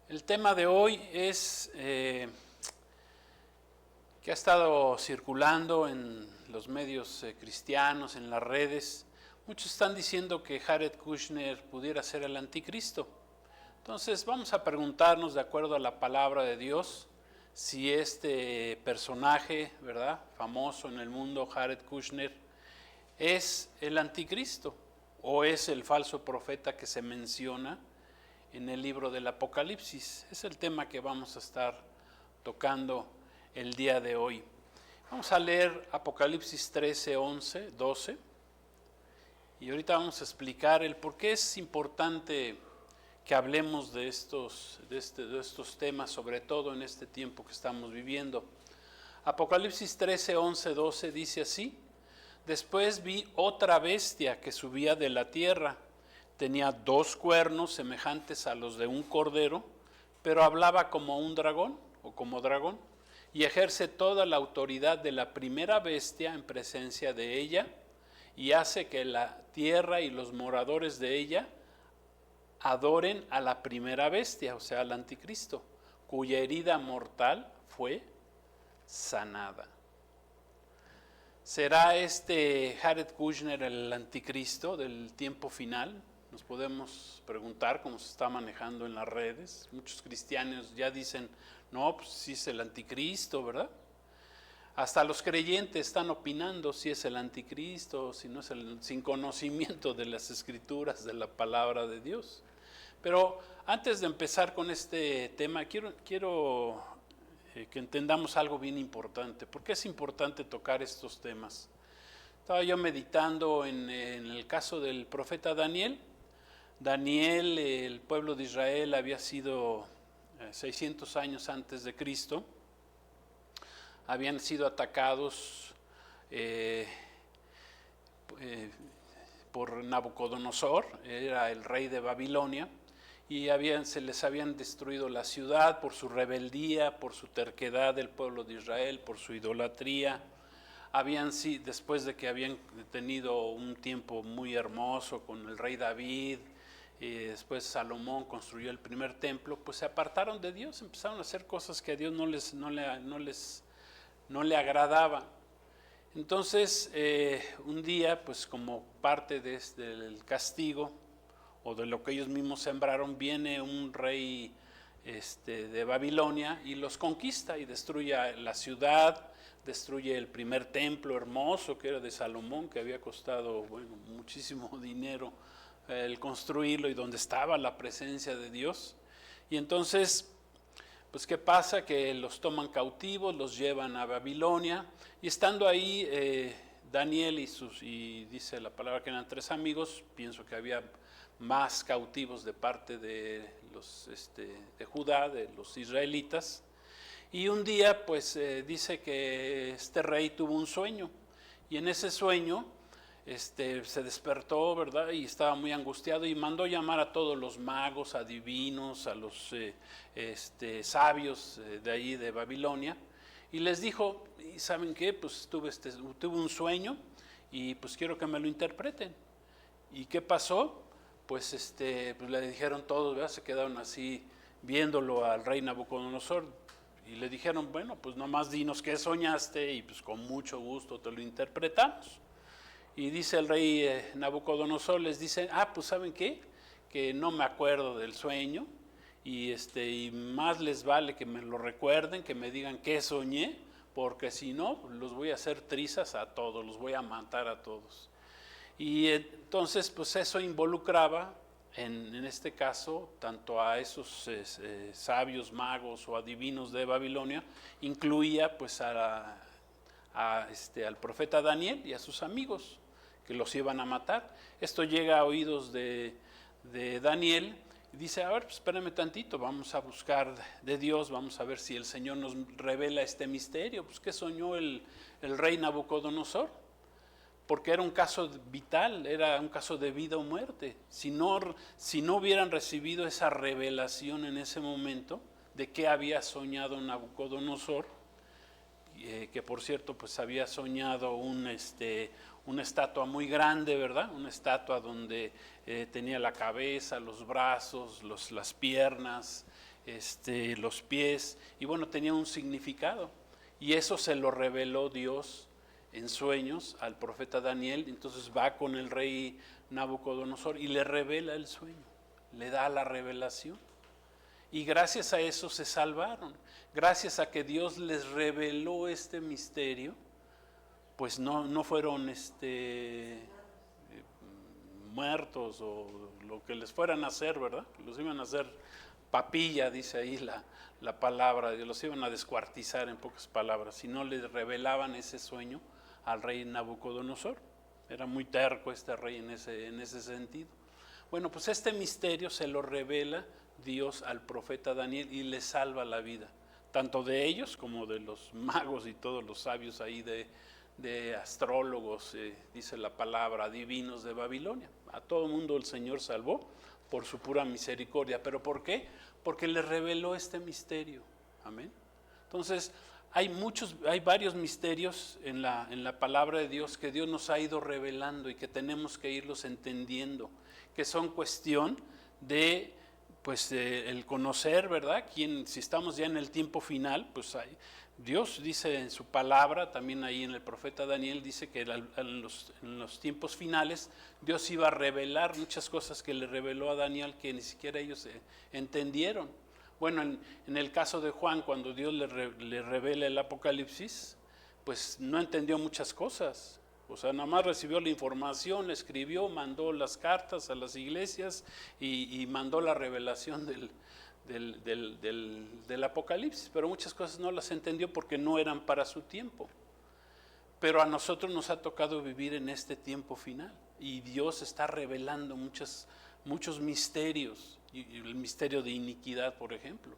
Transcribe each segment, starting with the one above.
El tema de hoy es que ha estado circulando en los medios cristianos, en las redes. Muchos están diciendo que Jared Kushner pudiera ser el anticristo. Entonces vamos a preguntarnos, de acuerdo a la palabra de Dios, si este personaje, ¿verdad?, famoso en el mundo, Jared Kushner, es el anticristo o es el falso profeta que se menciona en el libro del Apocalipsis. Es el tema que vamos a estar tocando el día de hoy. Vamos a leer Apocalipsis 13, 11, 12 y ahorita vamos a explicar el por qué es importante que hablemos de estos temas, sobre todo en este tiempo que estamos viviendo. Apocalipsis 13, 11, 12 dice así: Después vi otra bestia que subía de la tierra. Tenía 2 cuernos semejantes a los de un cordero, pero hablaba como un dragón o como dragón, y ejerce toda la autoridad de la primera bestia en presencia de ella, y hace que la tierra y los moradores de ella adoren a la primera bestia, o sea, al anticristo, cuya herida mortal fue sanada. ¿Será este Jared Kushner el anticristo del tiempo final? Nos podemos preguntar cómo se está manejando en las redes. Muchos cristianos ya dicen, no, pues sí es el anticristo, ¿verdad? Hasta los creyentes están opinando si es el anticristo, si no es sin conocimiento de las escrituras, de la palabra de Dios. Pero antes de empezar con este tema, quiero que entendamos algo bien importante. ¿Por qué es importante tocar estos temas? Estaba yo meditando en el caso del profeta Daniel. Daniel, el pueblo de Israel había sido 600 años antes de Cristo, habían sido atacados por Nabucodonosor, era el rey de Babilonia, y se les habían destruido la ciudad por su rebeldía, por su terquedad del pueblo de Israel, por su idolatría. Después de que habían tenido un tiempo muy hermoso con el rey David, y después Salomón construyó el primer templo, pues se apartaron de Dios, empezaron a hacer cosas que a Dios no le agradaban. Entonces, un día, pues como parte del castigo, o de lo que ellos mismos sembraron, viene un rey de Babilonia y los conquista y destruye la ciudad, destruye el primer templo hermoso que era de Salomón, que había costado muchísimo dinero el construirlo y donde estaba la presencia de Dios. Y entonces, pues ¿qué pasa? Que los toman cautivos, los llevan a Babilonia, y estando ahí Daniel y dice la palabra que eran 3 amigos, pienso que había más cautivos de parte de los de Judá, de los israelitas, y un día pues dice que este rey tuvo un sueño, y en ese sueño se despertó, ¿verdad? Y estaba muy angustiado y mandó llamar a todos los magos, adivinos, a los sabios de ahí de Babilonia, y les dijo, ¿y saben qué? Pues tuve un sueño y pues quiero que me lo interpreten. ¿Y qué pasó? Pues, pues le dijeron todos, ¿verdad? Se quedaron así viéndolo al rey Nabucodonosor y le dijeron, bueno, pues nomás dinos qué soñaste y pues con mucho gusto te lo interpretamos. Y dice el rey Nabucodonosor, les dice, pues ¿saben qué? Que no me acuerdo del sueño y más les vale que me lo recuerden, que me digan qué soñé, porque si no, los voy a hacer trizas a todos, los voy a matar a todos. Y entonces, pues eso involucraba, en este caso, tanto a esos sabios, magos o adivinos de Babilonia, incluía pues al profeta Daniel y a sus amigos, que los iban a matar. Esto llega a oídos de Daniel, y dice, a ver, pues espérame tantito, vamos a buscar de Dios, vamos a ver si el Señor nos revela este misterio. Pues ¿qué soñó el rey Nabucodonosor? Porque era un caso vital, era un caso de vida o muerte. Si no hubieran recibido esa revelación en ese momento de qué había soñado Nabucodonosor, que por cierto pues había soñado una estatua muy grande, ¿verdad? Una estatua donde tenía la cabeza, los brazos, las piernas, los pies, y bueno, tenía un significado. Y eso se lo reveló Dios en sueños al profeta Daniel. Entonces va con el rey Nabucodonosor y le revela el sueño, le da la revelación. Y gracias a eso se salvaron. Gracias a que Dios les reveló este misterio, pues no fueron muertos o lo que les fueran a hacer, ¿verdad? Los iban a hacer papilla, dice ahí la palabra, los iban a descuartizar en pocas palabras, si no les revelaban ese sueño al rey Nabucodonosor. Era muy terco este rey en ese sentido. Bueno, pues este misterio se lo revela Dios al profeta Daniel y le salva la vida, tanto de ellos como de los magos y todos los sabios ahí de astrólogos, dice la palabra, divinos de Babilonia. A todo mundo el Señor salvó por su pura misericordia. ¿Pero por qué? Porque le reveló este misterio. Amén. Entonces, hay varios misterios en la palabra de Dios que Dios nos ha ido revelando y que tenemos que irlos entendiendo, que son cuestión de el conocer, ¿verdad? Si estamos ya en el tiempo final, pues Dios dice en su palabra, también ahí en el profeta Daniel, dice que en los tiempos finales Dios iba a revelar muchas cosas que le reveló a Daniel que ni siquiera ellos entendieron. Bueno, en el caso de Juan, cuando Dios le revela el Apocalipsis, pues no entendió muchas cosas. O sea, nada más recibió la información, escribió, mandó las cartas a las iglesias y mandó la revelación del Apocalipsis, pero muchas cosas no las entendió porque no eran para su tiempo. Pero a nosotros nos ha tocado vivir en este tiempo final y Dios está revelando muchos misterios. Y el misterio de iniquidad, por ejemplo.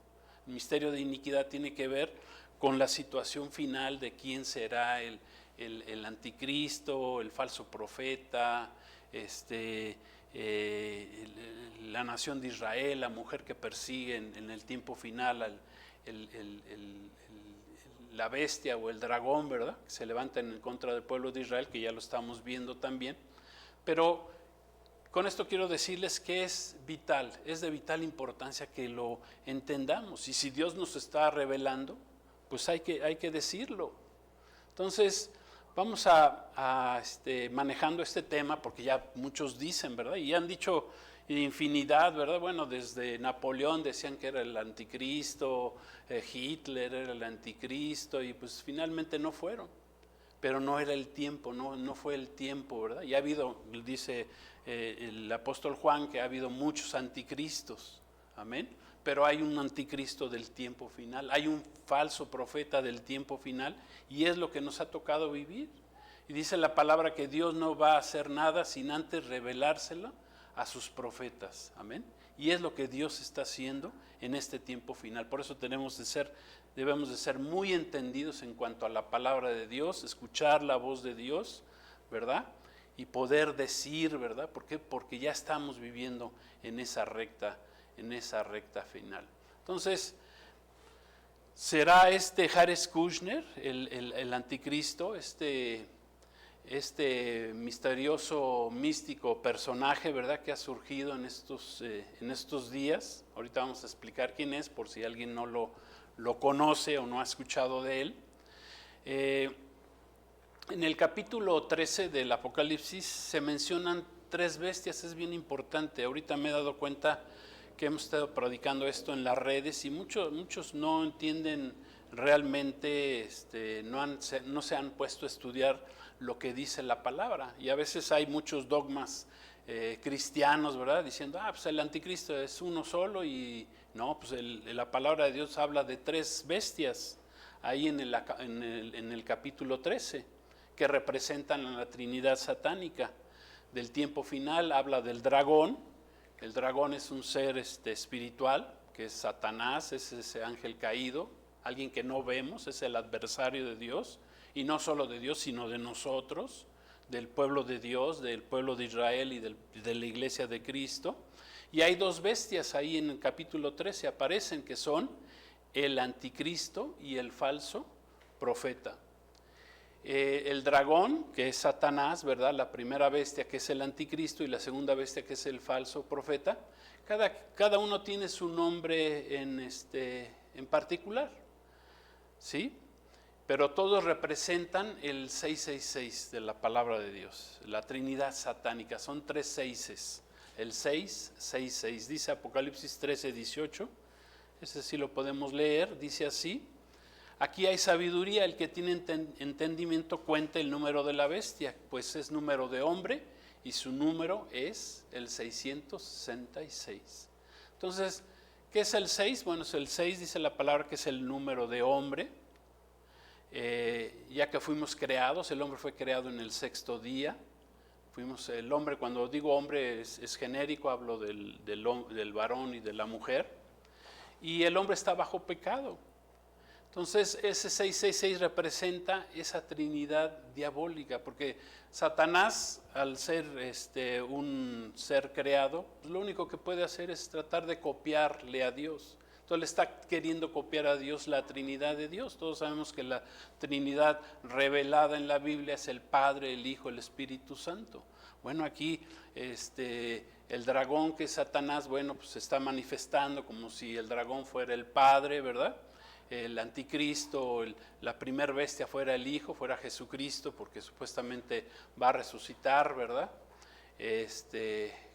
El misterio de iniquidad tiene que ver con la situación final de quién será el anticristo, el falso profeta, la nación de Israel, la mujer que persigue en el tiempo final la bestia o el dragón, ¿verdad? Que se levanta en contra del pueblo de Israel, que ya lo estamos viendo también. Pero con esto quiero decirles que es de vital importancia que lo entendamos. Y si Dios nos está revelando, pues hay que decirlo. Entonces, vamos manejando este tema, porque ya muchos dicen, ¿verdad? Y han dicho infinidad, ¿verdad? Bueno, desde Napoleón decían que era el anticristo, Hitler era el anticristo, y pues finalmente no fueron. Pero no era el tiempo, no fue el tiempo, ¿verdad? Y ha habido, dice el apóstol Juan, que ha habido muchos anticristos, amén. Pero hay un anticristo del tiempo final, hay un falso profeta del tiempo final, y es lo que nos ha tocado vivir. Y dice la palabra que Dios no va a hacer nada sin antes revelárselo a sus profetas, amén. Y es lo que Dios está haciendo en este tiempo final. Por eso debemos de ser muy entendidos en cuanto a la palabra de Dios, escuchar la voz de Dios, ¿verdad? Y poder decir, ¿verdad? ¿Por qué? Porque ya estamos viviendo en esa recta final. Entonces, ¿será Jares Kushner el anticristo, este misterioso, místico personaje, ¿verdad?, que ha surgido en estos días? Ahorita vamos a explicar quién es, por si alguien no lo conoce o no ha escuchado de él. En el capítulo 13 del Apocalipsis se mencionan 3 bestias, es bien importante. Ahorita me he dado cuenta que hemos estado predicando esto en las redes y muchos no entienden realmente, no se han puesto a estudiar lo que dice la palabra. Y a veces hay muchos dogmas cristianos, ¿verdad?, diciendo, pues el anticristo es uno solo, y no, pues la palabra de Dios habla de 3 bestias ahí en el capítulo 13, que representan a la Trinidad satánica. Del tiempo final habla del dragón. El dragón es un ser espiritual, que es Satanás, es ese ángel caído, alguien que no vemos, es el adversario de Dios, y no solo de Dios, sino de nosotros, del pueblo de Dios, del pueblo de Israel y de la iglesia de Cristo. Y hay 2 bestias ahí en el capítulo 13, aparecen, que son el anticristo y el falso profeta. El dragón, que es Satanás, ¿verdad?, la primera bestia, que es el anticristo, y la segunda bestia, que es el falso profeta, Cada uno tiene su nombre en particular, ¿sí? Pero todos representan el 666 de la palabra de Dios, la Trinidad satánica. Son 3 seises. El 666, dice Apocalipsis 13:18. Ese sí lo podemos leer, dice así: aquí hay sabiduría, el que tiene entendimiento cuenta el número de la bestia, pues es número de hombre y su número es el 666. Entonces, ¿qué es el 6? Bueno, el 6 dice la palabra que es el número de hombre. Ya que fuimos creados, el hombre fue creado en el 6º día. El hombre, cuando digo hombre es genérico, hablo del varón y de la mujer. Y el hombre está bajo pecado. Entonces ese 666 representa esa trinidad diabólica, porque Satanás, al ser un ser creado, lo único que puede hacer es tratar de copiarle a Dios. Entonces le está queriendo copiar a Dios la Trinidad de Dios. Todos sabemos que la Trinidad revelada en la Biblia es el Padre, el Hijo, el Espíritu Santo. Bueno, aquí el dragón, que es Satanás, bueno, pues se está manifestando como si el dragón fuera el Padre, ¿verdad? El anticristo, la primer bestia fuera el Hijo, fuera Jesucristo, porque supuestamente va a resucitar, ¿verdad?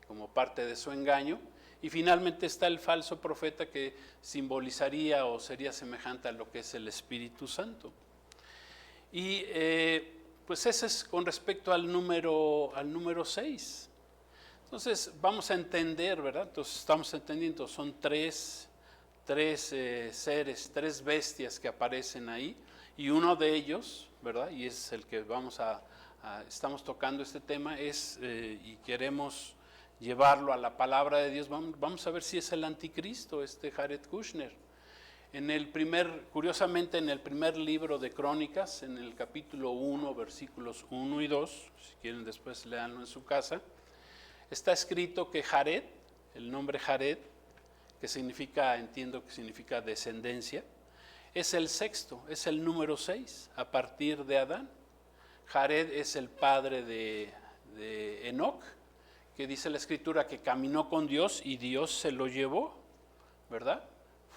Como parte de su engaño. Y finalmente está el falso profeta, que simbolizaría o sería semejante a lo que es el Espíritu Santo. Y pues ese es con respecto al número 6. Entonces vamos a entender, ¿verdad? Entonces estamos entendiendo, son tres seres, 3 bestias que aparecen ahí, y uno de ellos, ¿verdad? Y es el que estamos tocando este tema, y queremos llevarlo a la palabra de Dios. Vamos a ver si es el anticristo, Jared Kushner. Curiosamente, en el primer libro de Crónicas, en el capítulo 1, versículos 1 y 2, si quieren después léanlo en su casa, está escrito que Jared, el nombre Jared, que entiendo que significa descendencia, es el 6º, es el número 6, a partir de Adán. Jared es el padre de Enoc, que dice la Escritura que caminó con Dios y Dios se lo llevó, ¿verdad?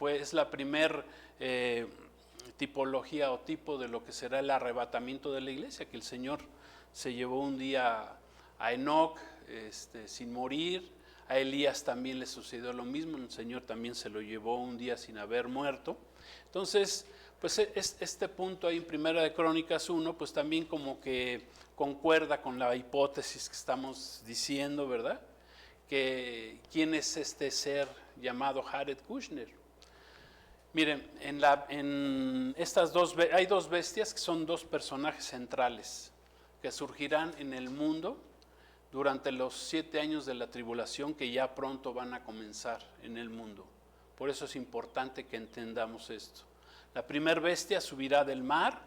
Es la primer tipología o tipo de lo que será el arrebatamiento de la iglesia, que el Señor se llevó un día a Enoc sin morir. A Elías también le sucedió lo mismo, el Señor también se lo llevó un día sin haber muerto. Entonces, pues este punto ahí en Primera de Crónicas 1, pues también como que concuerda con la hipótesis que estamos diciendo, ¿verdad? Que ¿quién es este ser llamado Jared Kushner? Miren, hay 2 bestias que son 2 personajes centrales que surgirán en el mundo durante los 7 años de la tribulación, que ya pronto van a comenzar en el mundo. Por eso es importante que entendamos esto. La primera bestia subirá del mar,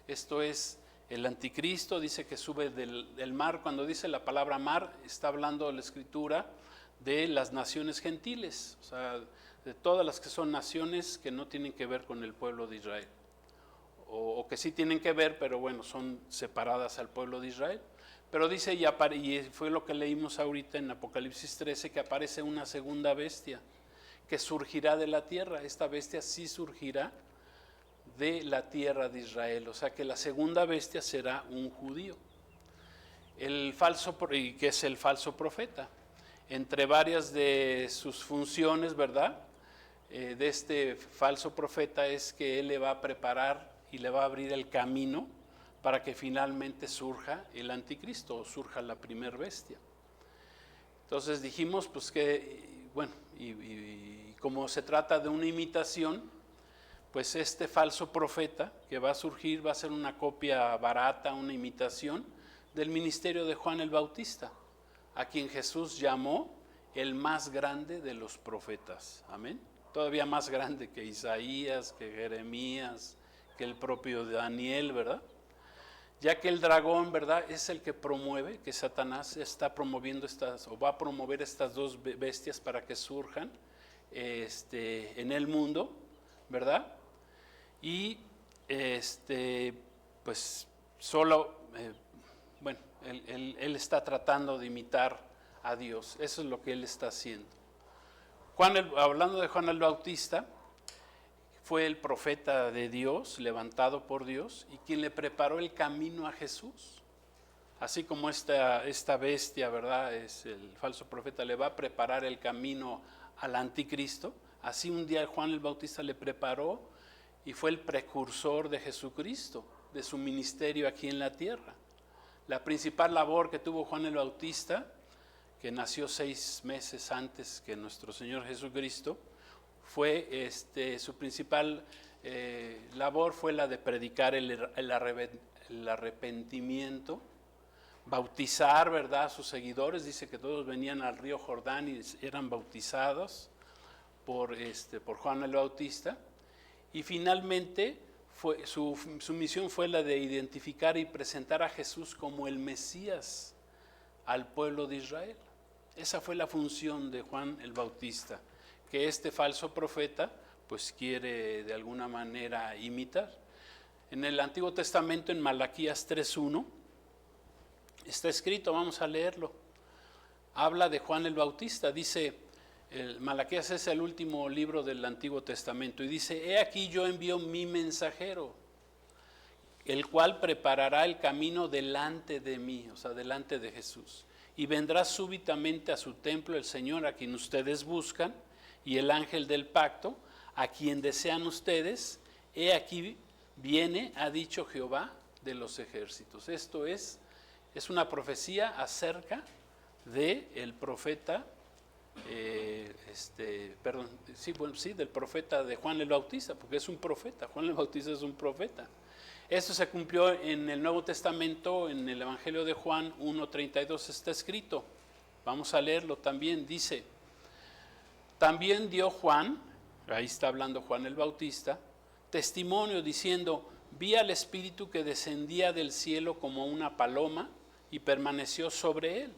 esto es el anticristo, dice que sube del mar. Cuando dice la palabra mar, está hablando la Escritura de las naciones gentiles, o sea, de todas las que son naciones que no tienen que ver con el pueblo de Israel, o que sí tienen que ver, pero bueno, son separadas al pueblo de Israel. Pero dice, y fue lo que leímos ahorita en Apocalipsis 13, que aparece una segunda bestia que surgirá de la tierra. Esta bestia sí surgirá de la tierra de Israel, o sea que la segunda bestia será un judío, que es el falso profeta. Entre varias de sus funciones, ¿verdad?, de este falso profeta, es que él le va a preparar y le va a abrir el camino para que finalmente surja el anticristo, o surja la primer bestia. Entonces dijimos pues que, bueno, y como se trata de una imitación, pues este falso profeta que va a surgir va a ser una copia barata, una imitación del ministerio de Juan el Bautista, a quien Jesús llamó el más grande de los profetas. Amén. Todavía más grande que Isaías, que Jeremías, que el propio Daniel, ¿verdad? Ya que el dragón, ¿verdad?, es el que promueve, que Satanás está promoviendo va a promover estas 2 bestias para que surjan en el mundo, ¿verdad? Y pues solo, bueno, él está tratando de imitar a Dios. Eso es lo que él está haciendo. Hablando de Juan el Bautista, fue el profeta de Dios, levantado por Dios, y quien le preparó el camino a Jesús. Así como esta bestia, ¿verdad? Es el falso profeta, le va a preparar el camino al anticristo. Así un día Juan el Bautista le preparó y fue el precursor de Jesucristo, de su ministerio aquí en la tierra. La principal labor que tuvo Juan el Bautista, que nació 6 meses antes que nuestro Señor Jesucristo, fue su principal labor fue la de predicar el arrepentimiento, bautizar, ¿verdad?, a sus seguidores. Dice que todos venían al río Jordán y eran bautizados por Juan el Bautista. Y finalmente su misión fue la de identificar y presentar a Jesús como el Mesías al pueblo de Israel. Esa fue la función de Juan el Bautista, que este falso profeta pues quiere de alguna manera imitar. En el Antiguo Testamento, en Malaquías 3:1, está escrito, vamos a leerlo. Habla de Juan el Bautista, dice, Malaquías es el último libro del Antiguo Testamento, y dice: he aquí yo envío mi mensajero, el cual preparará el camino delante de mí, o sea, delante de Jesús. Y vendrá súbitamente a su templo el Señor a quien ustedes buscan, y el ángel del pacto, a quien desean ustedes. He aquí viene, ha dicho Jehová de los ejércitos. Esto es una profecía acerca del profeta, del profeta de Juan el Bautista, porque es un profeta. Juan el Bautista es un profeta. Esto se cumplió en el Nuevo Testamento, en el Evangelio de Juan 1:32 está escrito. Vamos a leerlo también. Dice: también dio Juan, ahí está hablando Juan el Bautista, testimonio diciendo: vi al Espíritu que descendía del cielo como una paloma y permaneció sobre él.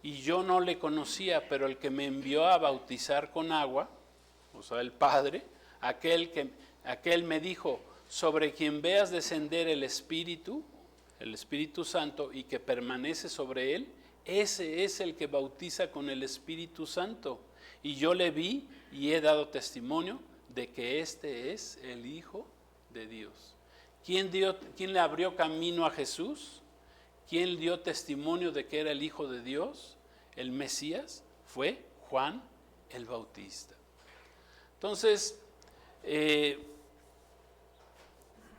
Y yo no le conocía, pero el que me envió a bautizar con agua, o sea, el Padre, aquel me dijo: sobre quien veas descender el Espíritu Santo, y que permanece sobre él, ese es el que bautiza con el Espíritu Santo. Y yo le vi y he dado testimonio de que este es el Hijo de Dios. ¿Quién le abrió camino a Jesús? ¿Quién dio testimonio de que era el Hijo de Dios, el Mesías? Fue Juan el Bautista. Entonces,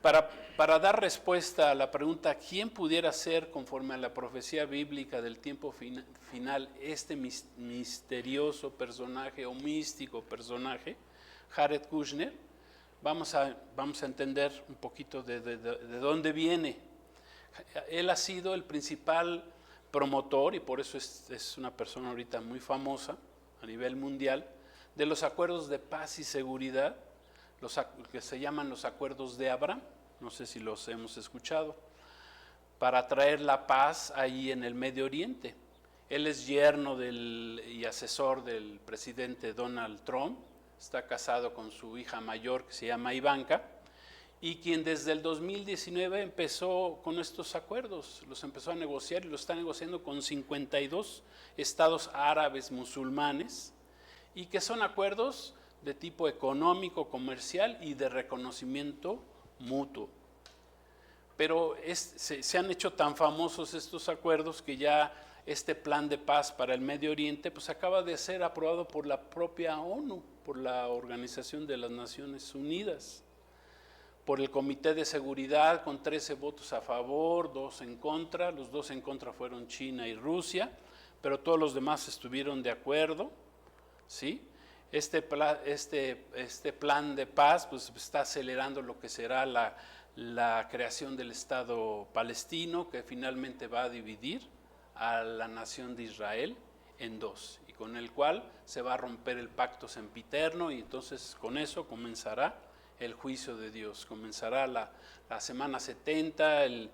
para dar respuesta a la pregunta, ¿quién pudiera ser, conforme a la profecía bíblica del tiempo final, este misterioso personaje o místico personaje, Jared Kushner? Vamos a entender un poquito de dónde viene. Él ha sido el principal promotor, y por eso es una persona ahorita muy famosa a nivel mundial, de los acuerdos de paz y seguridad, los que se llaman los acuerdos de Abraham. No sé si los hemos escuchado, para traer la paz ahí en el Medio Oriente. Él es yerno y asesor del presidente Donald Trump, está casado con su hija mayor que se llama Ivanka, y quien desde el 2019 empezó con estos acuerdos, los empezó a negociar y los está negociando con 52 estados árabes musulmanes, y que son acuerdos de tipo económico, comercial y de reconocimiento mutuo. Pero se han hecho tan famosos estos acuerdos que ya este plan de paz para el Medio Oriente pues acaba de ser aprobado por la propia ONU, por la Organización de las Naciones Unidas, por el Comité de Seguridad, con 13 votos a favor, 2 en contra. Los 2 en contra fueron China y Rusia, pero todos los demás estuvieron de acuerdo, ¿sí? Este plan de paz pues está acelerando lo que será la creación del Estado palestino, que finalmente va a dividir a la nación de Israel en 2, y con el cual se va a romper el pacto sempiterno, y entonces con eso comenzará el juicio de Dios. Comenzará la semana 70, el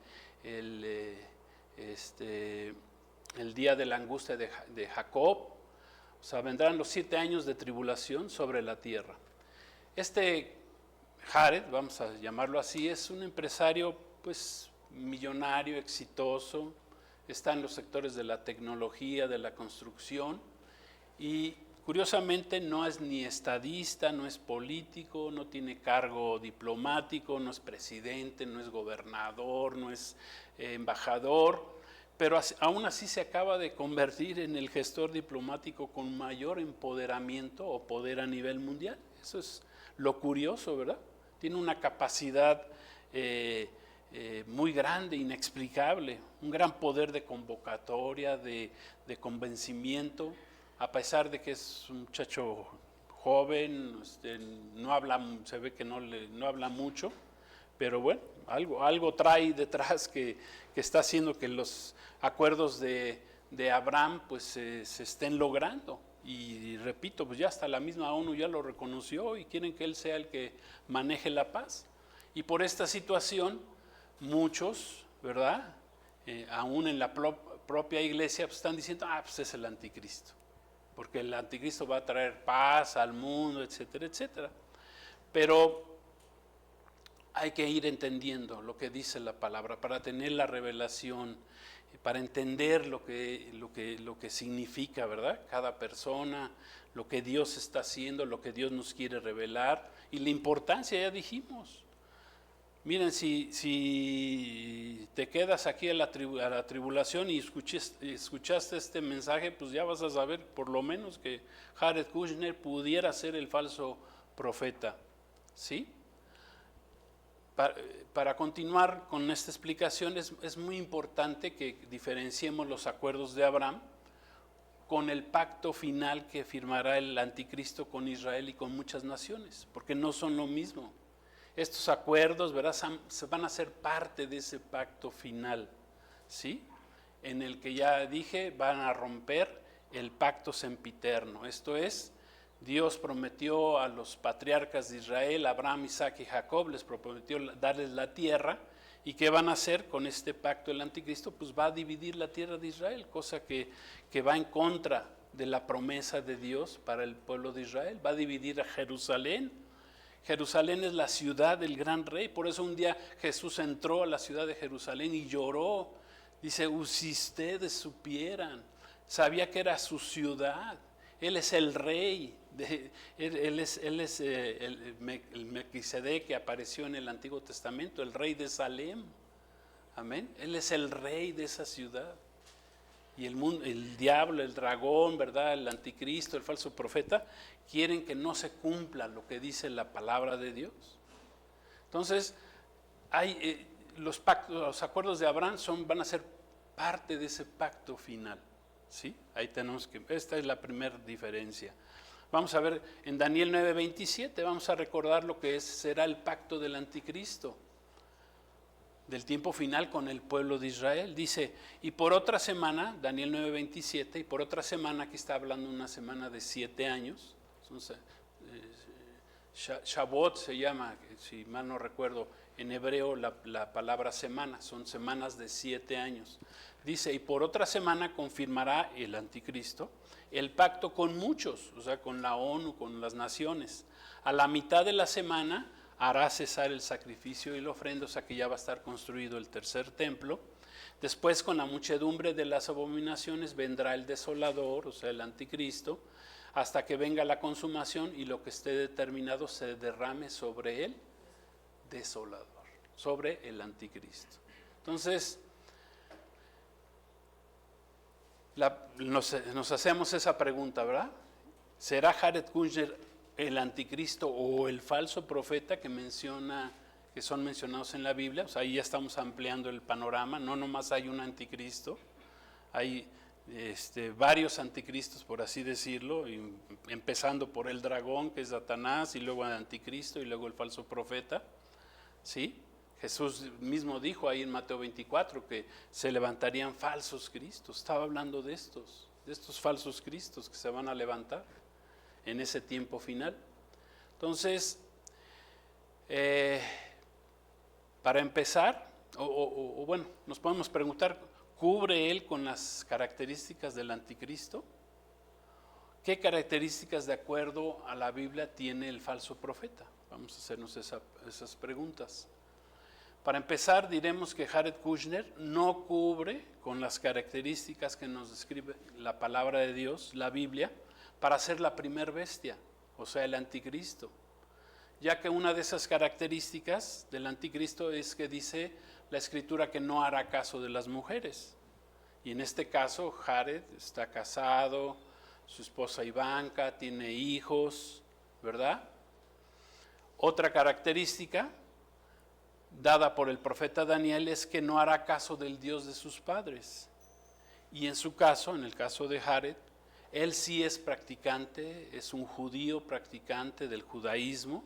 día de la angustia de Jacob. O sea, vendrán los 7 años de tribulación sobre la tierra. Jared, vamos a llamarlo así, es un empresario pues millonario, exitoso, está en los sectores de la tecnología, de la construcción, y curiosamente no es ni estadista, no es político, no tiene cargo diplomático, no es presidente, no es gobernador, no es embajador, pero aún así se acaba de convertir en el gestor diplomático con mayor empoderamiento o poder a nivel mundial. Eso es lo curioso, ¿verdad? Tiene una capacidad muy grande, inexplicable, un gran poder de convocatoria, de convencimiento, a pesar de que es un muchacho joven, no habla, se ve que no habla mucho, pero bueno, algo trae detrás que está haciendo que los acuerdos de Abraham pues se estén logrando. Y repito, pues ya hasta la misma ONU ya lo reconoció y quieren que él sea el que maneje la paz. Y por esta situación, muchos, ¿verdad? Aún en la propia iglesia pues están diciendo, pues es el anticristo, porque el anticristo va a traer paz al mundo, etcétera, etcétera. Pero hay que ir entendiendo lo que dice la palabra para tener la revelación, para entender lo que significa, ¿verdad? Cada persona, lo que Dios está haciendo, lo que Dios nos quiere revelar y la importancia, ya dijimos. Miren, si te quedas aquí a la tribulación y escuchaste este mensaje, pues ya vas a saber por lo menos que Jared Kushner pudiera ser el falso profeta, ¿sí? Para continuar con esta explicación es muy importante que diferenciemos los acuerdos de Abraham con el pacto final que firmará el anticristo con Israel y con muchas naciones, porque no son lo mismo. Estos acuerdos, ¿verdad?, van a ser parte de ese pacto final, ¿sí? En el que ya dije, van a romper el pacto sempiterno. Esto es, Dios prometió a los patriarcas de Israel, Abraham, Isaac y Jacob, les prometió darles la tierra. ¿Y qué van a hacer con este pacto del anticristo? Pues va a dividir la tierra de Israel, cosa que va en contra de la promesa de Dios para el pueblo de Israel. Va a dividir a Jerusalén. Jerusalén es la ciudad del gran rey, por eso un día Jesús entró a la ciudad de Jerusalén y lloró. Dice, si ustedes supieran, sabía que era su ciudad, Él es el rey, él es el Melquisedec que apareció en el Antiguo Testamento, el rey de Salem, amén, Él es el rey de esa ciudad. Y el diablo, el dragón, ¿verdad?, el anticristo, el falso profeta, quieren que no se cumpla lo que dice la palabra de Dios. Entonces, los acuerdos de Abraham van a ser parte de ese pacto final, ¿sí? Ahí tenemos esta es la primera diferencia. Vamos a ver en Daniel 9:27, vamos a recordar lo que será el pacto del anticristo, del tiempo final con el pueblo de Israel. Dice, y por otra semana, Daniel 9:27, y por otra semana, aquí está hablando una semana de 7 años, Shavuot se llama, si mal no recuerdo, en hebreo la palabra semana, son semanas de 7 años. Dice, y por otra semana confirmará el anticristo el pacto con muchos, o sea, con la ONU, con las naciones. A la mitad de la semana hará cesar el sacrificio y la ofrenda, o sea que ya va a estar construido el tercer templo. Después, con la muchedumbre de las abominaciones, vendrá el desolador, o sea, el anticristo, hasta que venga la consumación y lo que esté determinado se derrame sobre el desolador, sobre el anticristo. Entonces, nos hacemos esa pregunta, ¿verdad? ¿Será Jared Kushner el anticristo o el falso profeta que son mencionados en la Biblia? O sea, ahí ya estamos ampliando el panorama, no nomás hay un anticristo, hay varios anticristos, por así decirlo, empezando por el dragón, que es Satanás, y luego el anticristo, y luego el falso profeta, ¿sí? Jesús mismo dijo ahí en Mateo 24 que se levantarían falsos cristos. Estaba hablando de estos falsos cristos que se van a levantar en ese tiempo final. Entonces, para empezar, bueno, nos podemos preguntar, ¿cubre él con las características del anticristo? ¿Qué características de acuerdo a la Biblia tiene el falso profeta? Vamos a hacernos esas preguntas. Para empezar, diremos que Jared Kushner no cubre con las características que nos describe la palabra de Dios, la Biblia, para ser la primer bestia, o sea, el anticristo. Ya que una de esas características del anticristo es que dice la escritura que no hará caso de las mujeres. Y en este caso, Jared está casado, su esposa Ivanka tiene hijos, ¿verdad? Otra característica dada por el profeta Daniel es que no hará caso del Dios de sus padres. Y en su caso, en el caso de Jared, él sí es practicante, es un judío practicante del judaísmo,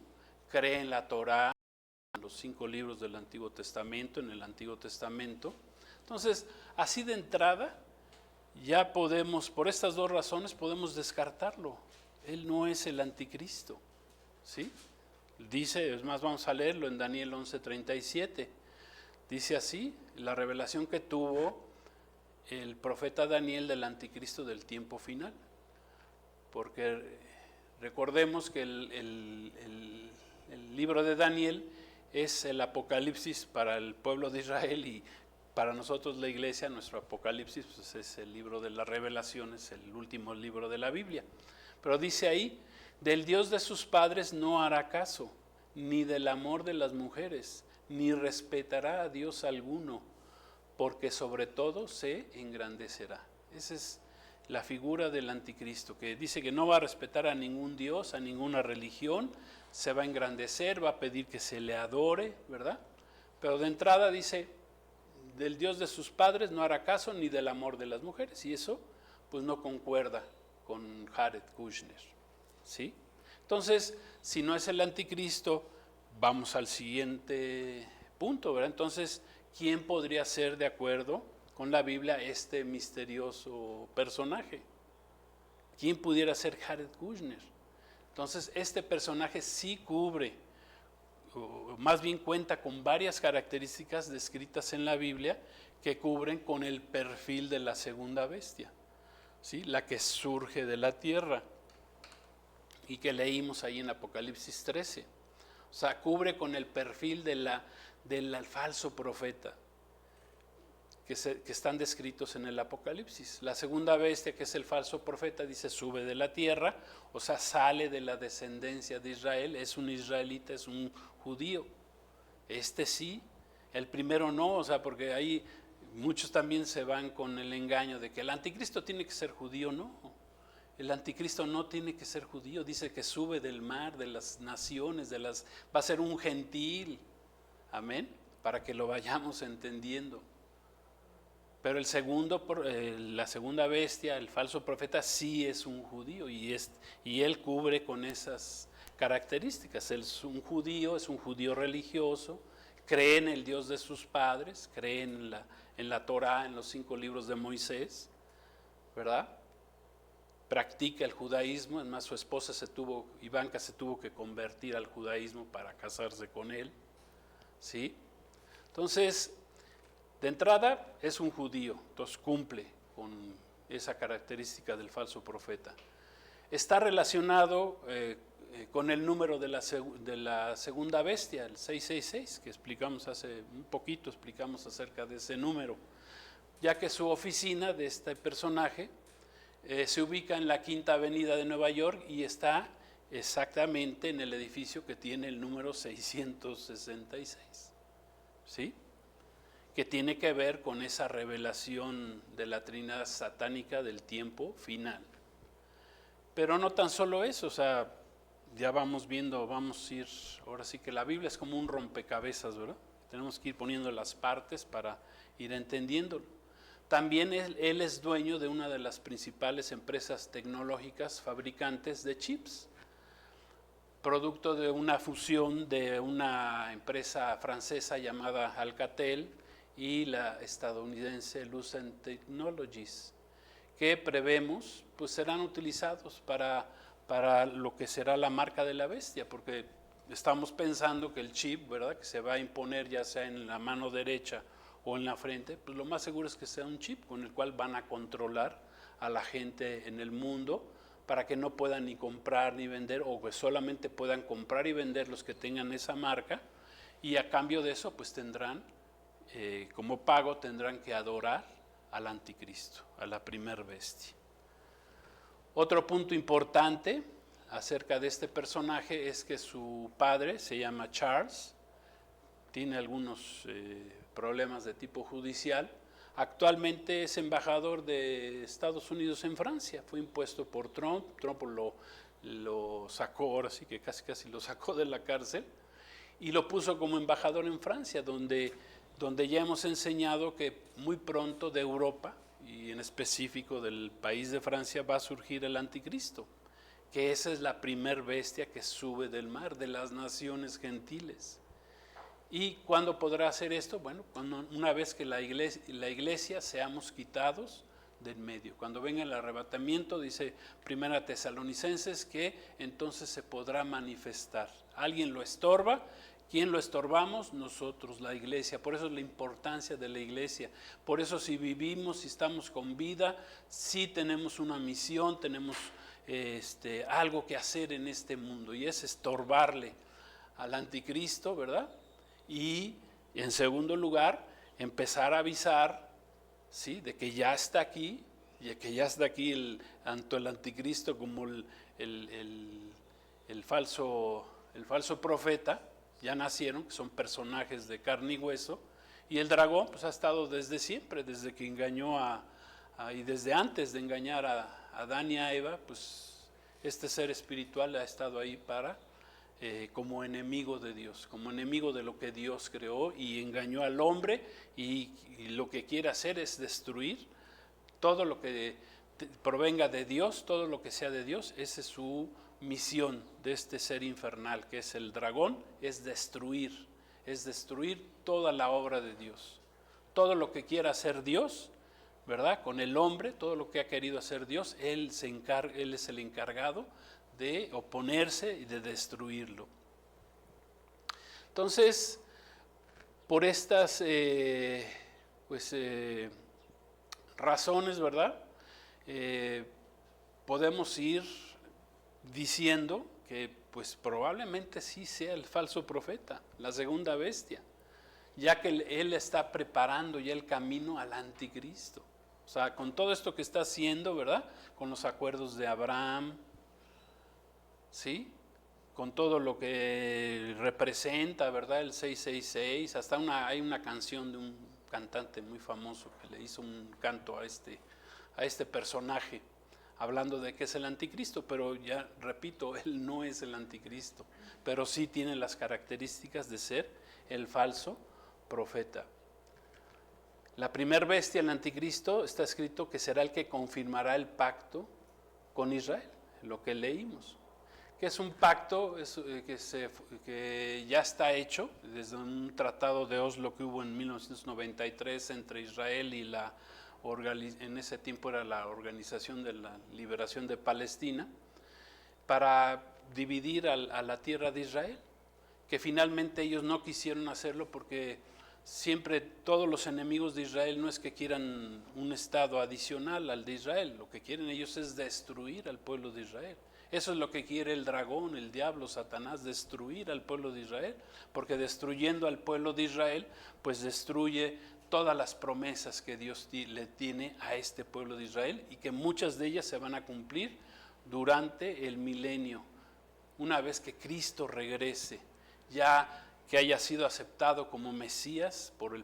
cree en la Torá, en los 5 libros del Antiguo Testamento, en el Antiguo Testamento. Entonces, así de entrada, ya podemos, por estas dos razones, podemos descartarlo. Él no es el anticristo, ¿sí? Dice, es más, vamos a leerlo en Daniel 11:37. Dice así, la revelación que tuvo el profeta Daniel del anticristo del tiempo final. Porque recordemos que el libro de Daniel es el Apocalipsis para el pueblo de Israel, y para nosotros la iglesia, nuestro Apocalipsis pues es el libro de las revelaciones, el último libro de la Biblia. Pero dice ahí, del Dios de sus padres no hará caso, ni del amor de las mujeres, ni respetará a Dios alguno, porque sobre todo se engrandecerá. Esa es la figura del anticristo, que dice que no va a respetar a ningún Dios, a ninguna religión, se va a engrandecer, va a pedir que se le adore, ¿verdad? Pero de entrada dice, del Dios de sus padres no hará caso, ni del amor de las mujeres, y eso pues no concuerda con Jared Kushner, ¿sí? Entonces, si no es el anticristo, vamos al siguiente punto, ¿verdad? Entonces, ¿quién podría ser, de acuerdo con la Biblia, este misterioso personaje? ¿Quién pudiera ser Jared Kushner? Entonces, este personaje sí cubre, o más bien cuenta con varias características descritas en la Biblia que cubren con el perfil de la segunda bestia, ¿sí? La que surge de la tierra y que leímos ahí en Apocalipsis 13. O sea, cubre con el perfil del falso profeta que están descritos en el Apocalipsis. La segunda bestia, que es el falso profeta, dice sube de la tierra, o sea, sale de la descendencia de Israel, es un israelita, es un judío. Este sí, el primero no, o sea, porque ahí muchos también se van con el engaño de que el anticristo tiene que ser judío. No, el anticristo no tiene que ser judío, dice que sube del mar, de las naciones, va a ser un gentil, amén, para que lo vayamos entendiendo. Pero el segundo, la segunda bestia, el falso profeta, sí es un judío, y él cubre con esas características. Él es un judío religioso, cree en el Dios de sus padres, cree en la Torá, en los 5 libros de Moisés, ¿verdad? Practica el judaísmo, además su esposa Ivanka se tuvo que convertir al judaísmo para casarse con él, ¿sí? Entonces, de entrada es un judío, entonces cumple con esa característica del falso profeta. Está relacionado con el número de la segunda bestia, el 666, que explicamos hace un poquito, explicamos acerca de ese número, ya que su oficina de este personaje se ubica en la Quinta Avenida de Nueva York y está exactamente en el edificio que tiene el número 666, ¿sí? Que tiene que ver con esa revelación de la Trinidad satánica del tiempo final. Pero no tan solo eso, o sea, ya vamos viendo, vamos a ir, ahora sí que la Biblia es como un rompecabezas, ¿verdad? Tenemos que ir poniendo las partes para ir entendiéndolo. También él es dueño de una de las principales empresas tecnológicas fabricantes de chips, producto de una fusión de una empresa francesa llamada Alcatel y la estadounidense Lucent Technologies, que prevemos pues serán utilizados para lo que será la marca de la bestia, porque estamos pensando que el chip, ¿verdad?, que se va a imponer ya sea en la mano derecha o en la frente, pues lo más seguro es que sea un chip con el cual van a controlar a la gente en el mundo para que no puedan ni comprar ni vender, o que solamente puedan comprar y vender los que tengan esa marca, y a cambio de eso pues tendrán, como pago tendrán que adorar al anticristo, a la primer bestia. Otro punto importante acerca de este personaje es que su padre se llama Charles, tiene algunos problemas de tipo judicial. Actualmente es embajador de Estados Unidos en Francia, fue impuesto por Trump. Trump lo sacó, ahora sí que casi lo sacó de la cárcel y lo puso como embajador en Francia, donde ya hemos enseñado que muy pronto de Europa y en específico del país de Francia va a surgir el anticristo, que esa es la primer bestia que sube del mar, de las naciones gentiles. ¿Y cuándo podrá hacer esto? Bueno, una vez que la iglesia seamos quitados del medio. Cuando venga el arrebatamiento, dice Primera Tesalonicenses, que entonces se podrá manifestar. Alguien lo estorba. ¿Quién lo estorbamos? Nosotros, la iglesia. Por eso es la importancia de la iglesia. Por eso si vivimos, si estamos con vida, sí tenemos una misión, tenemos algo que hacer en este mundo, y es estorbarle al anticristo, ¿verdad? Y en segundo lugar, empezar a avisar, ¿sí?, de que ya está aquí, y que ya está aquí tanto el anticristo como el falso profeta, ya nacieron, que son personajes de carne y hueso, y el dragón pues ha estado desde siempre, desde que engañó y desde antes de engañar a Adán y a Eva, pues este ser espiritual ha estado ahí como enemigo de Dios, como enemigo de lo que Dios creó, y engañó al hombre, y lo que quiere hacer es destruir todo lo que provenga de Dios, todo lo que sea de Dios. Esa es su misión de este ser infernal que es el dragón, es destruir toda la obra de Dios, todo lo que quiera hacer Dios, ¿verdad? Con el hombre, todo lo que ha querido hacer Dios, Él es el encargado de oponerse y de destruirlo. Entonces, por estas razones, ¿verdad? Podemos ir diciendo que pues probablemente sí sea el falso profeta, la segunda bestia, ya que él está preparando ya el camino al anticristo. O sea, con todo esto que está haciendo, ¿verdad? Con los acuerdos de Abraham, ¿sí?, con todo lo que representa, ¿verdad?, el 666, hasta hay una canción de un cantante muy famoso que le hizo un canto a este personaje, hablando de que es el anticristo, pero ya repito, él no es el anticristo, pero sí tiene las características de ser el falso profeta. La primer bestia, el anticristo, está escrito que será el que confirmará el pacto con Israel, lo que leímos, que es un pacto que ya está hecho desde un tratado de Oslo que hubo en 1993 entre Israel y en ese tiempo era la Organización de la Liberación de Palestina, para dividir a la tierra de Israel, que finalmente ellos no quisieron hacerlo porque siempre todos los enemigos de Israel no es que quieran un estado adicional al de Israel, lo que quieren ellos es destruir al pueblo de Israel. Eso es lo que quiere el dragón, el diablo, Satanás, destruir al pueblo de Israel, porque destruyendo al pueblo de Israel, pues destruye todas las promesas que Dios le tiene a este pueblo de Israel, y que muchas de ellas se van a cumplir durante el milenio, una vez que Cristo regrese, ya que haya sido aceptado como Mesías por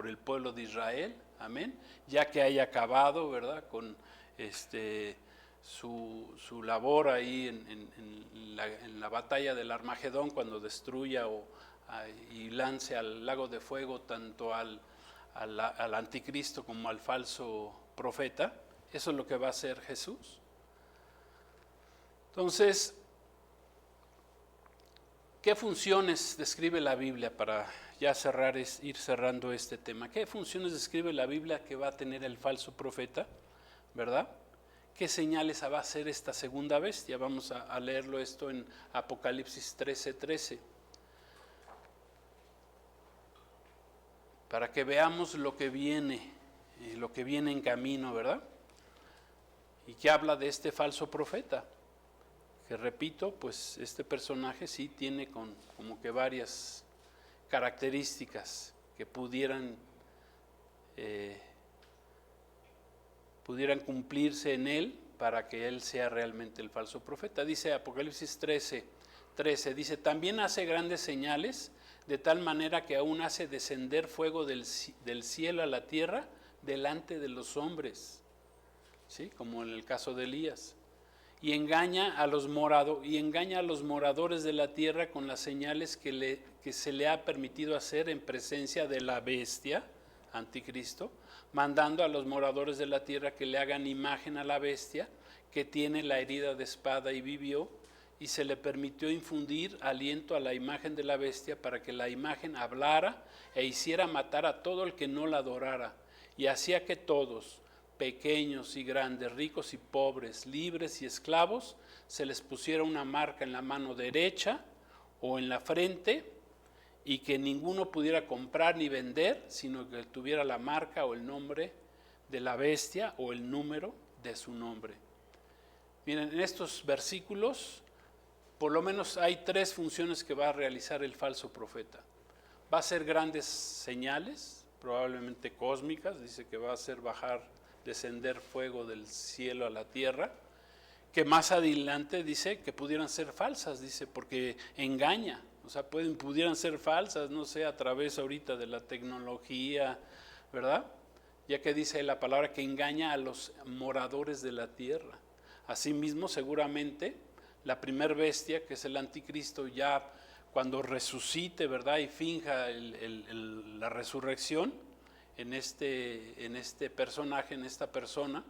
el pueblo de Israel, amén, ya que haya acabado, ¿verdad?, con su labor ahí en la batalla del Armagedón, cuando destruya y lance al lago de fuego tanto al anticristo como al falso profeta. Eso es lo que va a hacer Jesús. Entonces, ¿qué funciones describe la Biblia para ya ir cerrando este tema? ¿Qué funciones describe la Biblia que va a tener el falso profeta, verdad? ¿Qué señales va a hacer esta segunda bestia? Vamos a leerlo esto en Apocalipsis 13:13. Para que veamos lo que viene en camino, ¿verdad? Y que habla de este falso profeta, que repito, pues este personaje sí tiene como que varias características que pudieran cumplirse en él, para que él sea realmente el falso profeta. Dice Apocalipsis 13, dice, también hace grandes señales, de tal manera que aún hace descender fuego del cielo a la tierra delante de los hombres, ¿sí? Como en el caso de Elías. Y engaña a los moradores de la tierra con las señales que se le ha permitido hacer en presencia de la bestia, anticristo, mandando a los moradores de la tierra que le hagan imagen a la bestia, que tiene la herida de espada y vivió, y se le permitió infundir aliento a la imagen de la bestia para que la imagen hablara e hiciera matar a todo el que no la adorara, y hacía que todos, pequeños y grandes, ricos y pobres, libres y esclavos, se les pusiera una marca en la mano derecha o en la frente, y que ninguno pudiera comprar ni vender, sino que tuviera la marca o el nombre de la bestia o el número de su nombre. Miren, en estos versículos, por lo menos hay 3 funciones que va a realizar el falso profeta. Va a hacer grandes señales, probablemente cósmicas, dice que va a hacer descender fuego del cielo a la tierra, que más adelante dice que pudieran ser falsas, dice, porque engaña, o sea, pudieran ser falsas, no sé, a través ahorita de la tecnología, ¿verdad? Ya que dice la palabra que engaña a los moradores de la tierra. Asimismo, seguramente, la primer bestia, que es el anticristo, ya cuando resucite, ¿verdad? Y finja la resurrección en este personaje, en esta persona,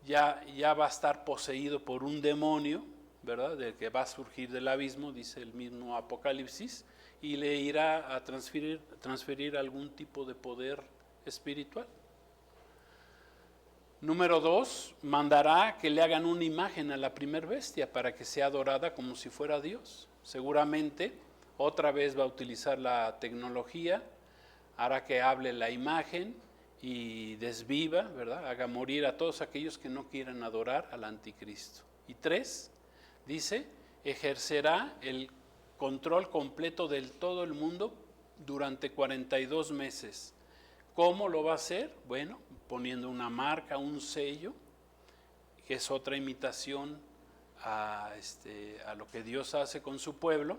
ya va a estar poseído por un demonio, ¿verdad? Del que va a surgir del abismo, dice el mismo Apocalipsis, y le irá a transferir algún tipo de poder espiritual. Número 2, mandará que le hagan una imagen a la primer bestia para que sea adorada como si fuera Dios. Seguramente otra vez va a utilizar la tecnología, hará que hable la imagen y desviva, ¿verdad? Haga morir a todos aquellos que no quieran adorar al anticristo. Y 3, dice, ejercerá el control completo de todo el mundo durante 42 meses. ¿Cómo lo va a hacer? Bueno, poniendo una marca, un sello, que es otra imitación a lo que Dios hace con su pueblo,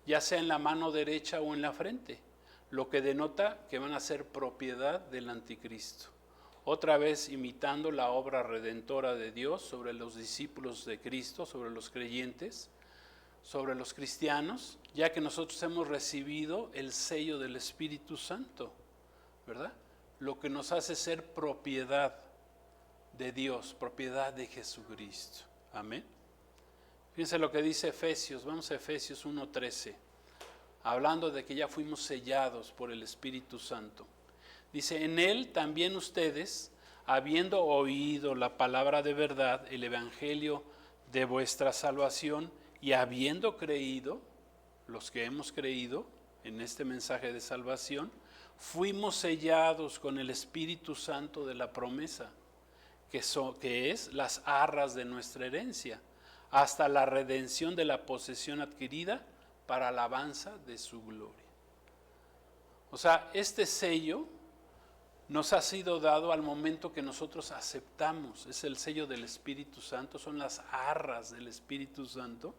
ya sea en la mano derecha o en la frente, lo que denota que van a ser propiedad del anticristo. Otra vez imitando la obra redentora de Dios sobre los discípulos de Cristo, sobre los creyentes, sobre los cristianos, ya que nosotros hemos recibido el sello del Espíritu Santo, ¿verdad? Lo que nos hace ser propiedad de Dios, propiedad de Jesucristo. Amén. Fíjense lo que dice Efesios, vamos a Efesios 1:13, hablando de que ya fuimos sellados por el Espíritu Santo. Dice, en él también ustedes, habiendo oído la palabra de verdad, el evangelio de vuestra salvación, y habiendo creído, los que hemos creído en este mensaje de salvación, fuimos sellados con el Espíritu Santo de la promesa, que es las arras de nuestra herencia, hasta la redención de la posesión adquirida para alabanza de su gloria. O sea, este sello nos ha sido dado al momento que nosotros aceptamos, es el sello del Espíritu Santo, son las arras del Espíritu Santo,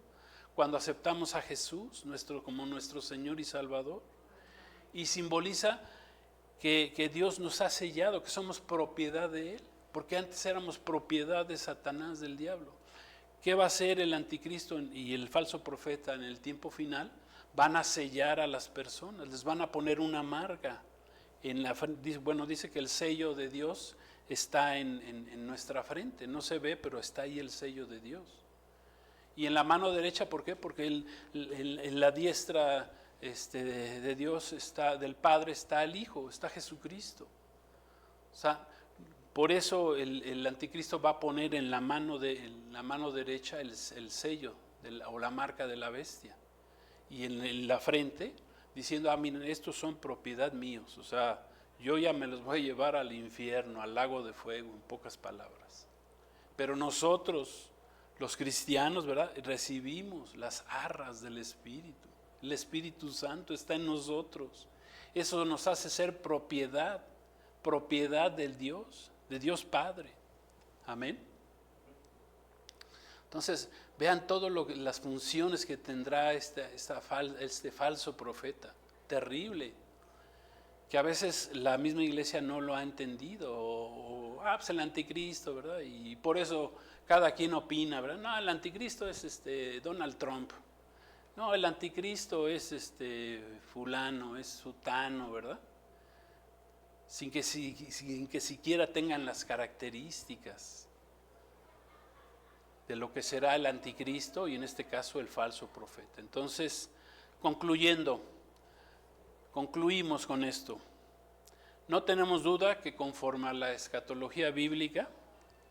cuando aceptamos a Jesús como nuestro Señor y Salvador, y simboliza que Dios nos ha sellado, que somos propiedad de Él, porque antes éramos propiedad de Satanás, del diablo. ¿Qué va a hacer el anticristo y el falso profeta en el tiempo final? Van a sellar a las personas, les van a poner una marca. Dice que el sello de Dios está en nuestra frente, no se ve, pero está ahí el sello de Dios. Y en la mano derecha, ¿por qué? Porque en la diestra de Dios, del Padre, está el Hijo, está Jesucristo. O sea, por eso el anticristo va a poner en la mano derecha el sello o la marca de la bestia. Y en la frente, diciendo, miren, estos son propiedad míos. O sea, yo ya me los voy a llevar al infierno, al lago de fuego, en pocas palabras. Pero nosotros, los cristianos, ¿verdad?, recibimos las arras del Espíritu. El Espíritu Santo está en nosotros. Eso nos hace ser propiedad del Dios, de Dios Padre. Amén. Entonces, vean todas las funciones que tendrá este falso profeta. Terrible. Que a veces la misma iglesia no lo ha entendido. Pues el anticristo, ¿verdad? Y por eso cada quien opina, ¿verdad? No, el anticristo es Donald Trump. No, el anticristo es fulano, es sutano, ¿verdad? Sin que siquiera tengan las características de lo que será el anticristo y en este caso el falso profeta. Entonces, concluimos con esto. No tenemos duda que conforme a la escatología bíblica,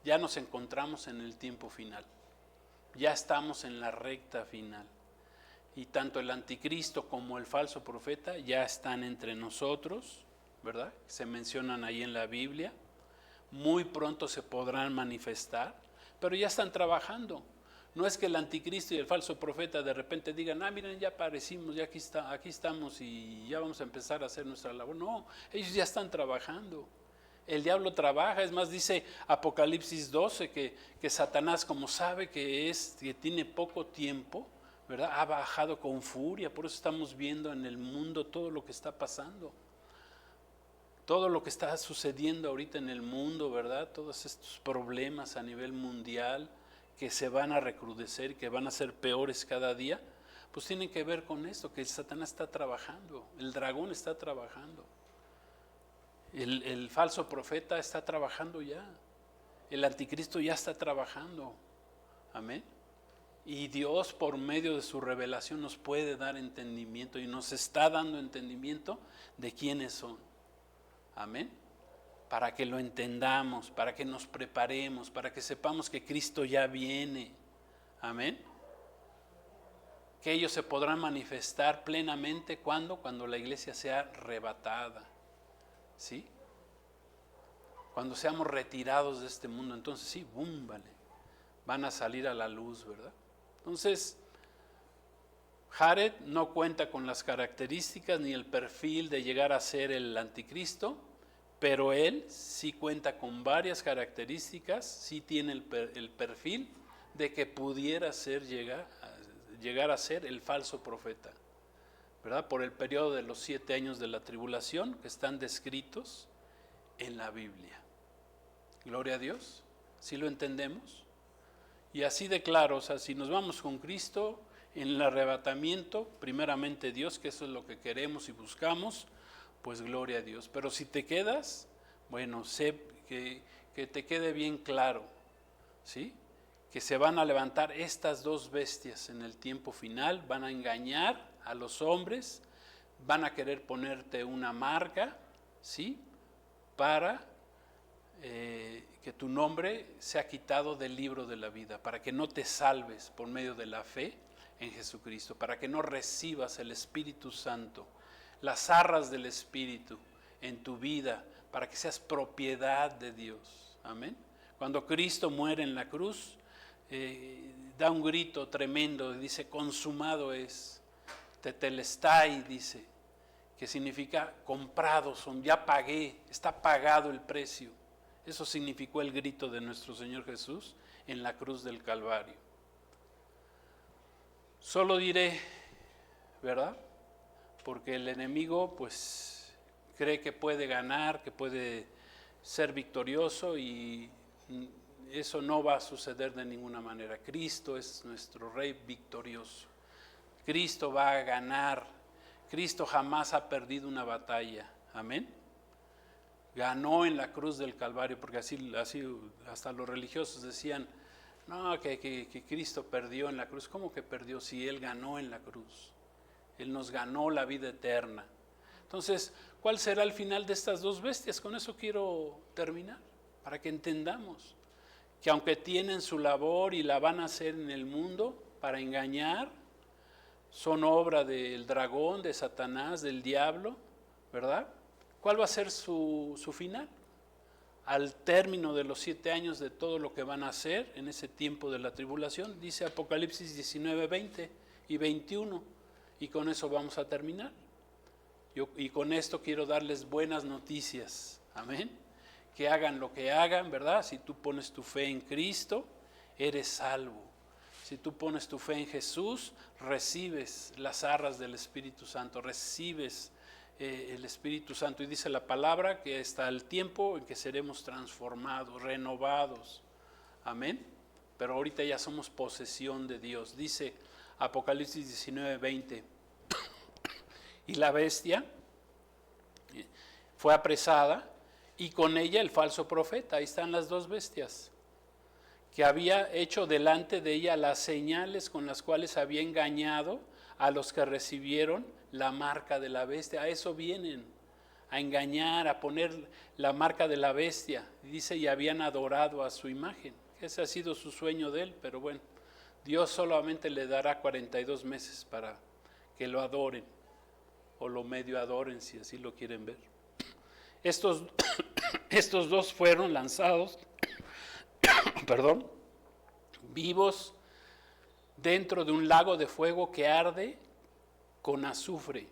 ya nos encontramos en el tiempo final. Ya estamos en la recta final. Y tanto el anticristo como el falso profeta ya están entre nosotros, ¿verdad? Se mencionan ahí en la Biblia. Muy pronto se podrán manifestar, pero ya están trabajando. No es que el anticristo y el falso profeta de repente digan, miren, ya aparecimos, ya aquí estamos y ya vamos a empezar a hacer nuestra labor. No, ellos ya están trabajando. El diablo trabaja, es más, dice Apocalipsis 12 que Satanás, como sabe que tiene poco tiempo, ¿verdad? Ha bajado con furia, por eso estamos viendo en el mundo todo lo que está pasando. Todo lo que está sucediendo ahorita en el mundo, ¿verdad? Todos estos problemas a nivel mundial que se van a recrudecer, que van a ser peores cada día, pues tienen que ver con esto, que el Satanás está trabajando, el dragón está trabajando, el falso profeta está trabajando ya, el anticristo ya está trabajando, amén. Y Dios por medio de su revelación nos puede dar entendimiento y nos está dando entendimiento de quiénes son, amén. Para que lo entendamos, para que nos preparemos, para que sepamos que Cristo ya viene. Amén. Que ellos se podrán manifestar plenamente cuando la iglesia sea arrebatada. ¿Sí? Cuando seamos retirados de este mundo, entonces sí, van a salir a la luz, ¿verdad? Entonces, Jared no cuenta con las características ni el perfil de llegar a ser el anticristo, pero él sí cuenta con varias características, sí tiene el perfil de que pudiera llegar a ser el falso profeta, ¿verdad? Por el periodo de los 7 años de la tribulación que están descritos en la Biblia. Gloria a Dios, ¿sí lo entendemos? Y así de claro, o sea, si nos vamos con Cristo en el arrebatamiento, primeramente Dios, que eso es lo que queremos y buscamos, pues gloria a Dios. Pero si te quedas, bueno, sé que te quede bien claro, ¿sí? Que se van a levantar estas dos bestias en el tiempo final, van a engañar a los hombres, van a querer ponerte una marca, ¿sí? Para que tu nombre sea quitado del libro de la vida, para que no te salves por medio de la fe en Jesucristo, para que no recibas el Espíritu Santo, las arras del Espíritu en tu vida, para que seas propiedad de Dios. Amén. Cuando Cristo muere en la cruz, da un grito tremendo, dice, consumado es, tetelestai, dice, que significa comprado son, ya pagué, está pagado el precio. Eso significó el grito de nuestro Señor Jesús en la cruz del Calvario. Solo diré, ¿verdad? Porque el enemigo pues cree que puede ganar, que puede ser victorioso y eso no va a suceder de ninguna manera. Cristo es nuestro Rey victorioso. Cristo va a ganar. Cristo jamás ha perdido una batalla. Amén. Ganó en la cruz del Calvario, porque así hasta los religiosos decían, no, que Cristo perdió en la cruz. ¿Cómo que perdió si Él ganó en la cruz? Él nos ganó la vida eterna. Entonces, ¿cuál será el final de estas dos bestias? Con eso quiero terminar, para que entendamos que aunque tienen su labor y la van a hacer en el mundo para engañar, son obra del dragón, de Satanás, del diablo, ¿verdad? ¿Cuál va a ser su final? Al término de los 7 años de todo lo que van a hacer en ese tiempo de la tribulación, dice Apocalipsis 19, 20 y 21, y con eso vamos a terminar. Y con esto quiero darles buenas noticias, amén. Que hagan lo que hagan, ¿verdad? Si tú pones tu fe en Cristo, eres salvo. Si tú pones tu fe en Jesús, recibes las arras del Espíritu Santo, recibes el Espíritu Santo. Y dice la palabra que hasta el tiempo en que seremos transformados, renovados. Amén. Pero ahorita ya somos posesión de Dios. Dice Apocalipsis 19:20. Y la bestia fue apresada y con ella el falso profeta. Ahí están las dos bestias, que había hecho delante de ella las señales con las cuales había engañado a los que recibieron la marca de la bestia. A eso vienen, a engañar, a poner la marca de la bestia. Dice, y habían adorado a su imagen. Ese ha sido su sueño de él, pero bueno, Dios solamente le dará 42 meses para que lo adoren, o lo medio adoren si así lo quieren ver. Estos dos fueron lanzados vivos dentro de un lago de fuego que arde con azufre.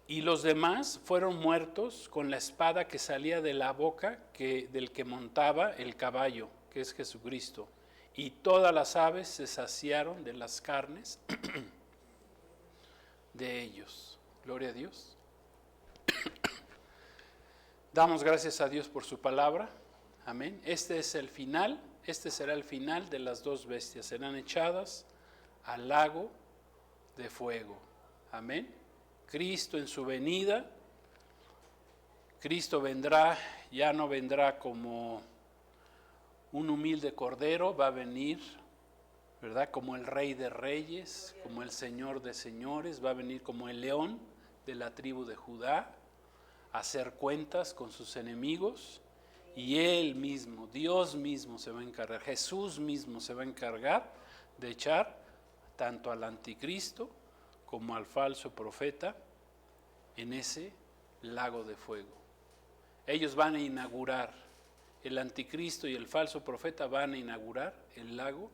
Y los demás fueron muertos con la espada que salía de la boca del que montaba el caballo, que es Jesucristo. Y todas las aves se saciaron de las carnes de ellos. Gloria a Dios. Damos gracias a Dios por su palabra. Amén. Este será el final de las dos bestias. Serán echadas al lago de fuego. Amén. Cristo en su venida, Cristo vendrá, ya no vendrá como un humilde cordero, va a venir, ¿verdad? Como el Rey de Reyes, como el Señor de Señores, va a venir como el león de la tribu de Judá, a hacer cuentas con sus enemigos, y Él mismo, Dios mismo se va a encargar, Jesús mismo se va a encargar de echar tanto al anticristo como al falso profeta en ese lago de fuego. Ellos van a inaugurar, el anticristo y el falso profeta van a inaugurar el lago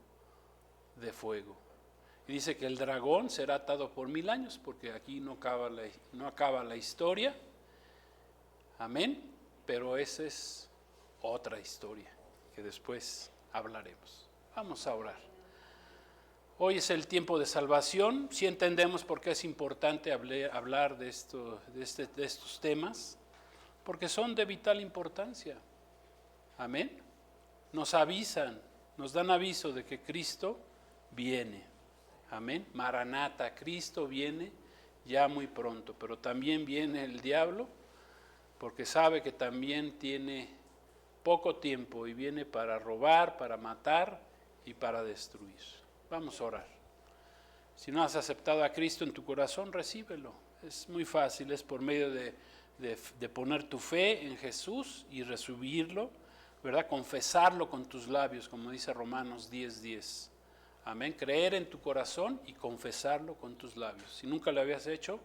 de fuego. Y dice que el dragón será atado por 1000 años, porque aquí no acaba la historia. Amén. Pero esa es otra historia que después hablaremos. Vamos a orar. Hoy es el tiempo de salvación. Si entendemos por qué es importante hablar de estos temas, porque son de vital importancia. Amén. Nos avisan, nos dan aviso de que Cristo viene. Amén. Maranata, Cristo viene ya muy pronto, pero también viene el diablo, porque sabe que también tiene poco tiempo y viene para robar, para matar y para destruir. Vamos a orar. Si no has aceptado a Cristo en tu corazón, recíbelo. Es muy fácil, es por medio de poner tu fe en Jesús y recibirlo, ¿verdad? Confesarlo con tus labios, como dice Romanos 10:10. Amén. Creer en tu corazón y confesarlo con tus labios. Si nunca lo habías hecho,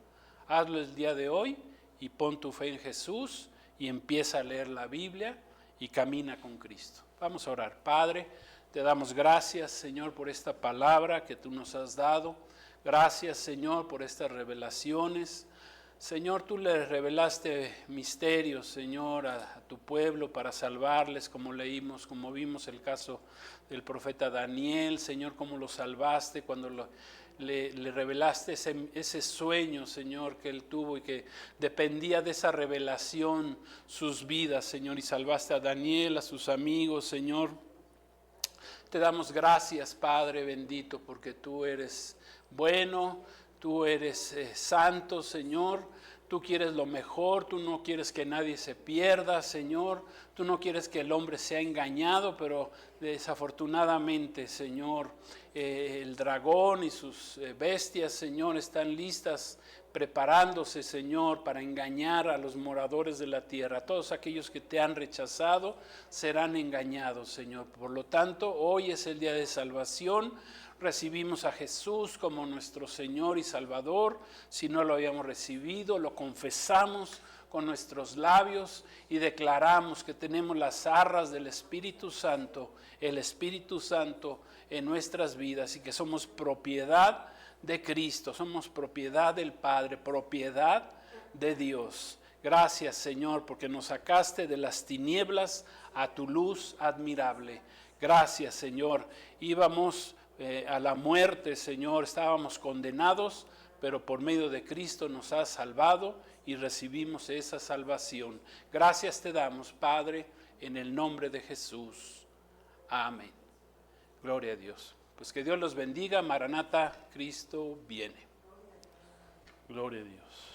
hazlo el día de hoy y pon tu fe en Jesús y empieza a leer la Biblia y camina con Cristo. Vamos a orar. Padre, te damos gracias, Señor, por esta palabra que tú nos has dado. Gracias, Señor, por estas revelaciones. Señor, tú le revelaste misterios, Señor, a tu pueblo para salvarles, como leímos, como vimos el caso del profeta Daniel, Señor, cómo lo salvaste cuando le revelaste ese sueño, Señor, que él tuvo y que dependía de esa revelación sus vidas, Señor, y salvaste a Daniel, a sus amigos, Señor. Te damos gracias, Padre bendito, porque tú eres bueno, tú eres santo, Señor. Tú quieres lo mejor, tú no quieres que nadie se pierda, Señor. Tú no quieres que el hombre sea engañado, pero desafortunadamente, Señor, el dragón y sus bestias, Señor, están listas, preparándose, Señor, para engañar a los moradores de la tierra. Todos aquellos que te han rechazado serán engañados, Señor. Por lo tanto, hoy es el día de salvación. Recibimos a Jesús como nuestro Señor y Salvador. Si no lo habíamos recibido, lo confesamos con nuestros labios y declaramos que tenemos las arras del Espíritu Santo, el Espíritu Santo en nuestras vidas, y que somos propiedad de Cristo, somos propiedad del Padre, propiedad de Dios. Gracias, Señor, porque nos sacaste de las tinieblas a tu luz admirable. Gracias, Señor. Íbamos a la muerte, Señor, estábamos condenados, pero por medio de Cristo nos has salvado y recibimos esa salvación. Gracias te damos, Padre, en el nombre de Jesús. Amén. Gloria a Dios. Pues que Dios los bendiga. Maranata, Cristo viene. Gloria a Dios.